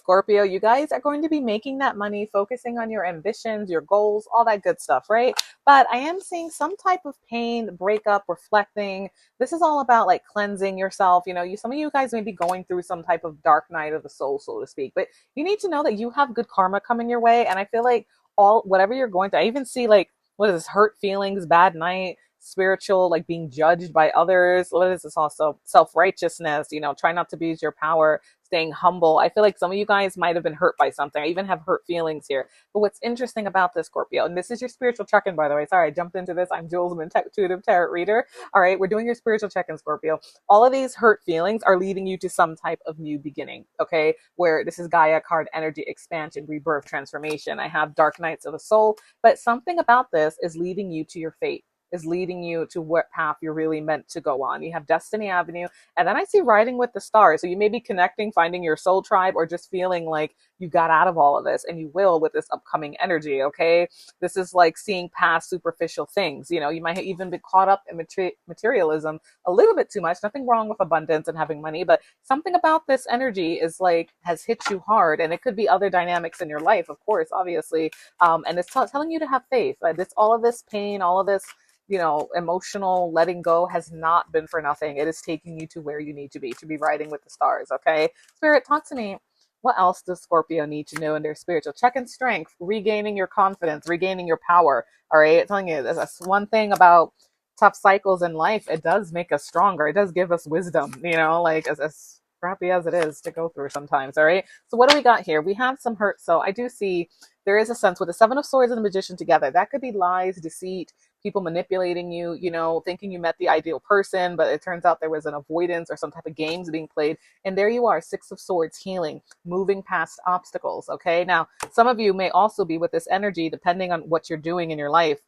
Scorpio, you guys are going to be making that money, focusing on your ambitions, your goals, all that good stuff, right? But I am seeing some type of pain, breakup, reflecting. This is all about like cleansing yourself. Some of you guys may be going through some type of dark night of the soul, so to speak. But you need to know that you have good karma coming your way. And I feel like whatever you're going through, I even see like, what is this, hurt feelings, bad night, spiritual, like being judged by others. What is this also? Self-righteousness, try not to abuse your power, staying humble. I feel like some of you guys might have been hurt by something. I even have hurt feelings here. But what's interesting about this, Scorpio, and this is your spiritual check-in, by the way. Sorry, I jumped into this. I'm Jules, I'm an intuitive tarot reader. All right, we're doing your spiritual check-in, Scorpio. All of these hurt feelings are leading you to some type of new beginning, okay? Where this is Gaia card energy, expansion, rebirth, transformation. I have dark nights of the soul, but something about this is leading you to your fate, is leading you to what path you're really meant to go on. You have Destiny Avenue, and then I see riding with the stars. So you may be connecting, finding your soul tribe, or just feeling like you got out of all of this, and you will with this upcoming energy, okay? This is like seeing past superficial things. You might have even been caught up in materialism a little bit too much. Nothing wrong with abundance and having money, but something about this energy is like, has hit you hard, and it could be other dynamics in your life, of course, obviously. And it's telling you to have faith. All of this pain, all of this, emotional letting go has not been for nothing. It is taking you to where you need to be riding with the stars, okay? Spirit, talk to me. What else does Scorpio need to know in their spiritual check-in strength, regaining your confidence, regaining your power, all right? I'm telling you, that's one thing about tough cycles in life. It does make us stronger. It does give us wisdom, like as crappy as it is to go through sometimes, all right? So what do we got here? We have some hurt. So I do see there is a sense with the Seven of Swords and the Magician together. That could be lies, deceit, people manipulating you, thinking you met the ideal person, but it turns out there was an avoidance or some type of games being played. And there you are, Six of Swords, healing, moving past obstacles, okay? Now, some of you may also be with this energy, depending on what you're doing in your life,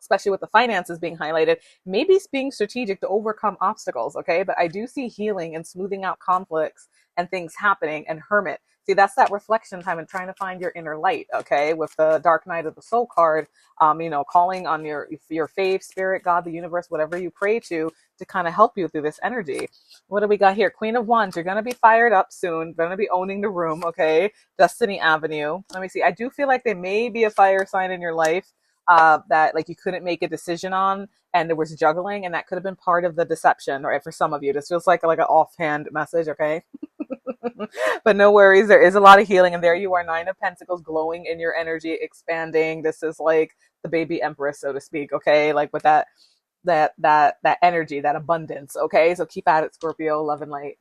especially with the finances being highlighted, maybe being strategic to overcome obstacles, okay? But I do see healing and smoothing out conflicts and things happening, and hermit. See, that's that reflection time and trying to find your inner light, okay? With the Dark Night of the Soul card, calling on your faith, spirit, God, the universe, whatever you pray to kind of help you through this energy. What do we got here? Queen of Wands, you're going to be fired up soon. Going to be owning the room, okay? Destiny Avenue. Let me see. I do feel like there may be a fire sign in your life that like you couldn't make a decision on, and there was juggling, and that could have been part of the deception, right? For some of you, this feels like an offhand message, okay? But no worries, there is a lot of healing, and there you are, Nine of Pentacles, glowing in your energy, expanding. This is like the baby empress, so to speak, okay? Like with that energy, that abundance, okay? So keep at it, Scorpio, love and light.